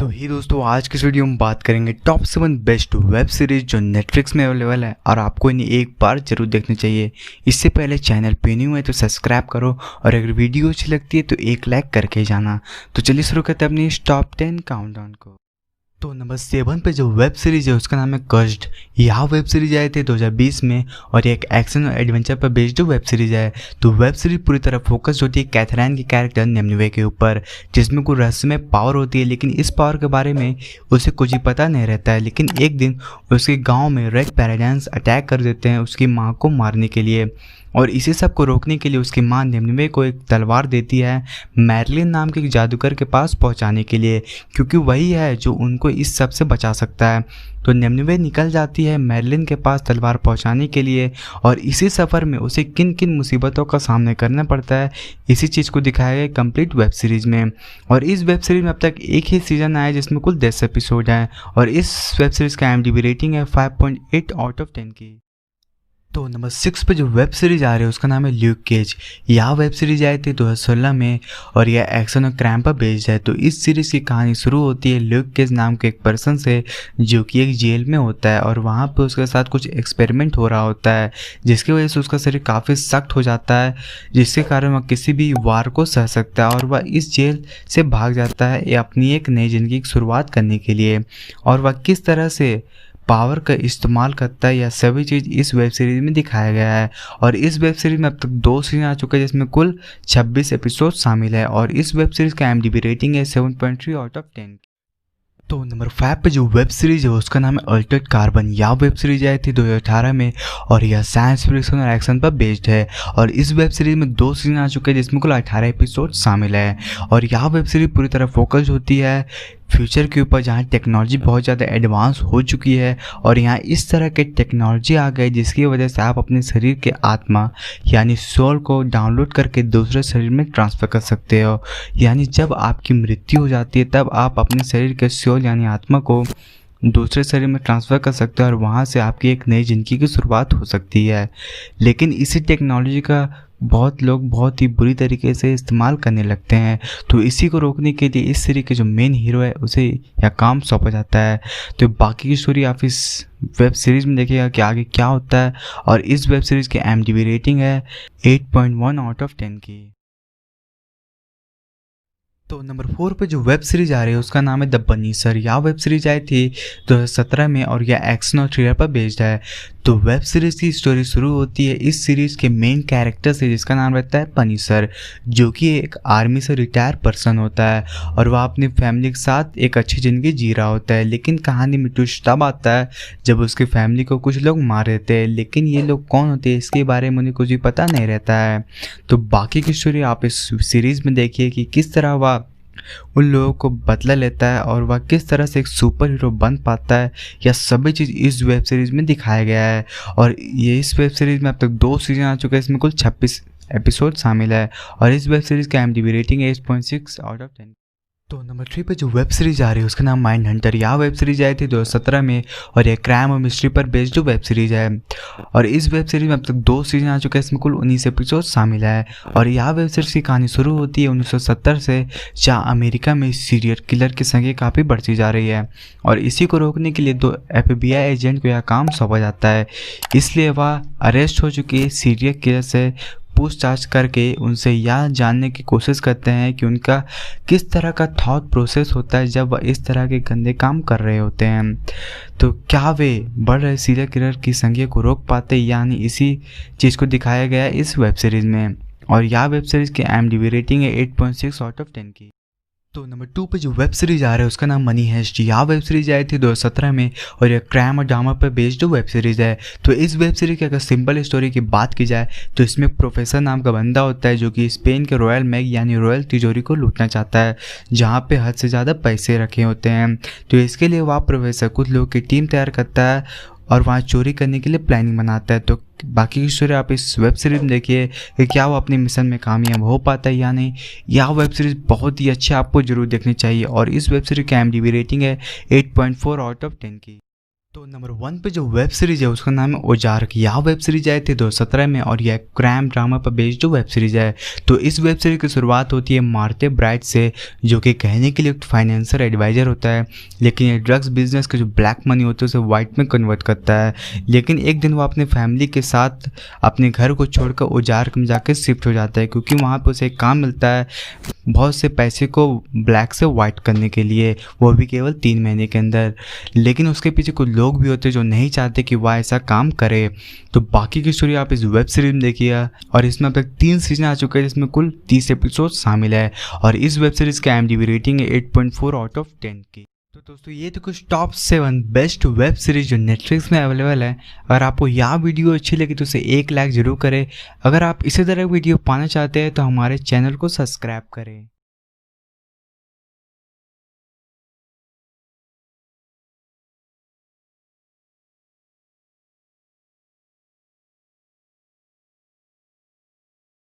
तो ही दोस्तों, आज की इस वीडियो में बात करेंगे टॉप 7 बेस्ट वेब सीरीज जो नेटफ्लिक्स में अवेलेबल है और आपको इन्हें एक बार जरूर देखनी चाहिए। इससे पहले चैनल पे न्यू है तो सब्सक्राइब करो और अगर वीडियो अच्छी लगती है तो एक लाइक करके जाना। तो चलिए शुरू करते हैं अपनी इस टॉप 10 काउंटडाउन को। तो नंबर 7 पे जो वेब सीरीज है उसका नाम है कर्स्ड। यह वेब सीरीज आई थी 2020 में और ये एक एक्शन और एडवेंचर पर बेस्ड वेब सीरीज है। तो वेब सीरीज पूरी तरह फोकस होती है कैथरीन के कैरेक्टर निम्नवे के ऊपर, जिसमें कोई रहस्यमय पावर होती है, लेकिन इस पावर के बारे में उसे कुछ ही पता नहीं रहता है। लेकिन एक दिन उसके गाँव में रेड पैराडाइंस अटैक कर देते हैं उसकी माँ को मारने के लिए, और इसी सब को रोकने के लिए उसकी माँ निम्नवे को एक तलवार देती है मैरलिन नाम के एक जादूगर के पास पहुंचाने के लिए, क्योंकि वही है जो उनको इस सब से बचा सकता है। तो निम्नवे निकल जाती है मैरलिन के पास तलवार पहुंचाने के लिए, और इसी सफ़र में उसे किन किन मुसीबतों का सामना करना पड़ता है, इसी चीज़ को दिखाया गया कंप्लीट वेब सीरीज़ में। और इस वेब सीरीज़ में अब तक एक ही सीज़न आया जिसमें कुल 10 एपिसोड हैं, और इस वेब सीरीज़ का IMDb रेटिंग है 5.8 आउट ऑफ 10 की। तो नंबर 6 पे जो वेब सीरीज आ रही है उसका नाम है ल्यूक केज। यह वेब सीरीज आई थी 2016 में और यह एक्शन और क्राइम पर बेस्ड है। तो इस सीरीज़ की कहानी शुरू होती है ल्यूक केज नाम के एक पर्सन से, जो कि एक जेल में होता है और वहाँ पे उसके साथ कुछ एक्सपेरिमेंट हो रहा होता है, जिसकी वजह से उसका शरीर काफ़ी सख्त हो जाता है, जिसके कारण वह किसी भी वार को सह सकता है और वह इस जेल से भाग जाता है अपनी एक नई ज़िंदगी की शुरुआत करने के लिए। और वह किस तरह से पावर का इस्तेमाल करता है, यह सभी चीज़ इस वेब सीरीज़ में दिखाया गया है। और इस वेब सीरीज़ में अब तक 2 सीजन आ चुके हैं जिसमें कुल 26 एपिसोड शामिल है, और इस वेब सीरीज़ का IMDb रेटिंग है 7.3 आउट ऑफ 10। तो नंबर 5 पे जो वेब सीरीज है उसका नाम है अल्टर्ड कार्बन। यह वेब सीरीज आई थी 2018 में और यह साइंस फिक्शन और एक्शन पर बेस्ड है, और इस वेब सीरीज में 2 सीजन आ चुके हैं जिसमें कुल 18 एपिसोड शामिल है। और यह वेब सीरीज पूरी तरह फोकस होती है फ्यूचर के ऊपर, जहाँ टेक्नोलॉजी बहुत ज़्यादा एडवांस हो चुकी है और यहाँ इस तरह के टेक्नोलॉजी आ गई जिसकी वजह से आप अपने शरीर के आत्मा यानी सोल को डाउनलोड करके दूसरे शरीर में ट्रांसफ़र कर सकते हो। यानी जब आपकी मृत्यु हो जाती है तब आप अपने शरीर के सोल यानी आत्मा को दूसरे शरीर में ट्रांसफ़र कर सकते हो और वहाँ से आपकी एक नई ज़िंदगी की शुरुआत हो सकती है। लेकिन इसी टेक्नोलॉजी का बहुत लोग बहुत ही बुरी तरीके से इस्तेमाल करने लगते हैं, तो इसी को रोकने के लिए इस सीरीज़ के जो मेन हीरो है उसे यह काम सौंपा जाता है। तो बाकी की स्टोरी आप इस वेब सीरीज़ में देखिएगा कि आगे क्या होता है। और इस वेब सीरीज़ की IMDb रेटिंग है 8.1 आउट ऑफ 10 की। तो नंबर 4 पे जो वेब सीरीज आ रही है उसका नाम है द पनीसर। यह वेब सीरीज आई थी 2017 में और यह एक्शन और थ्रिलर पर बेस्ड है। तो वेब सीरीज की स्टोरी शुरू होती है इस सीरीज के मेन कैरेक्टर से, जिसका नाम रहता है पनीसर, जो कि एक आर्मी से रिटायर पर्सन होता है और वह अपनी फैमिली के साथ एक अच्छी ज़िंदगी जी रहा होता है। लेकिन कहानी में ट्विस्ट तब आता है जब उसकी फैमिली को कुछ लोग मार देते हैं, लेकिन ये लोग कौन होते हैं इसके बारे में उन्हें कुछ भी पता नहीं रहता है। तो बाकी की स्टोरी आप इस सीरीज़ में देखिए कि किस तरह वह उन लोगों को बदला लेता है और वह किस तरह से एक सुपर हीरो बन पाता है, यह सभी चीज़ इस वेब सीरीज़ में दिखाया गया है। और ये इस वेब सीरीज़ में अब तक 2 सीजन आ चुके हैं, इसमें कुल 26 एपिसोड शामिल है, और इस वेब सीरीज़ का IMDb रेटिंग है 8.6 आउट ऑफ 10। तो नंबर 3 पे जो वेब सीरीज आ रही है उसका नाम माइंड हंटर। यह वेब सीरीज आई थी 2017 में और यह क्राइम और मिस्ट्री पर बेस्ड वेब सीरीज है, और इस वेब सीरीज में अब तक 2 सीजन आ चुके हैं, इसमें कुल 19 एपिसोड शामिल है। और यह वेब सीरीज की कहानी शुरू होती है 1970 से, जहाँ अमेरिका में सीरियल किलर की संख्या काफ़ी बढ़ती जा रही है, और इसी को रोकने के लिए 2 FBI एजेंट को यह काम सौंपा जाता है। इसलिए वह अरेस्ट हो चुकी सीरियल किलर से पूछताछ करके उनसे यह जानने की कोशिश करते हैं कि उनका किस तरह का थॉट प्रोसेस होता है जब वह इस तरह के गंदे काम कर रहे होते हैं। तो क्या वे बढ़ रहे सीरियल किलर की संख्या को रोक पाते, यानी इसी चीज़ को दिखाया गया है इस वेब सीरीज़ में। और यह वेब सीरीज़ की IMDb रेटिंग है 8.6 आउट ऑफ 10 की। तो नंबर 2 पे जो वेब सीरीज आ रहा है उसका नाम मनी हेस्ट। यह वेब सीरीज आई थी 2017 में और यह क्राइम और ड्रामा पर बेस्ड वेब सीरीज है। तो इस वेब सीरीज की अगर सिंपल स्टोरी की बात की जाए तो इसमें प्रोफेसर नाम का बंदा होता है जो कि स्पेन के रॉयल मैग यानी रॉयल तिजोरी को लूटना चाहता है, जहाँ पे हद से ज़्यादा पैसे रखे होते हैं। तो इसके लिए वह प्रोफेसर कुछ लोगों की टीम तैयार करता है और वहाँ चोरी करने के लिए प्लानिंग बनाता है। तो बाकी की स्टोरी आप इस वेब सीरीज में देखिए कि क्या वो अपने मिशन में कामयाब हो पाता है या नहीं। यह वेब सीरीज़ बहुत ही अच्छी, आपको जरूर देखनी चाहिए, और इस वेब सीरीज़ की IMDb रेटिंग है 8.4 आउट ऑफ 10 की। तो नंबर 1 पे जो वेब सीरीज है उसका नाम है ओजार्क। यह वेब सीरीज आई थी 2017 में और यह क्राइम ड्रामा पर बेस्ड जो वेब सीरीज है। तो इस वेब सीरीज की शुरुआत होती है मार्थे ब्राइट से, जो कि कहने के लिए एक फाइनेंशियल एडवाइज़र होता है, लेकिन ये ड्रग्स बिजनेस के जो ब्लैक मनी होते हैं उसे वाइट में कन्वर्ट करता है। लेकिन एक दिन वो अपने फैमिली के साथ अपने घर को छोड़कर ओजार्क में जाकर शिफ्ट हो जाता है, क्योंकि वहाँ पर उसे एक काम मिलता है बहुत से पैसे को ब्लैक से वाइट करने के लिए, वो भी केवल 3 महीने के अंदर। लेकिन उसके पीछे कुछ लोग भी होते हैं जो नहीं चाहते कि वह ऐसा काम करे। तो बाकी की स्टोरी आप इस वेब सीरीज में देखिए, और इसमें अब तक 3 सीजन आ चुके हैं जिसमें कुल 30 एपिसोड शामिल है, और इस वेब सीरीज की IMDb रेटिंग है 8.4 आउट ऑफ 10 की। तो दोस्तों ये तो कुछ टॉप 7 बेस्ट वेब सीरीज जो नेटफ्लिक्स में अवेलेबल है। अगर आपको यह वीडियो अच्छी लगी तो उसे एक लाइक ज़रूर करें। अगर आप इसी तरह वीडियो पाना चाहते हैं तो हमारे चैनल को सब्सक्राइब करें।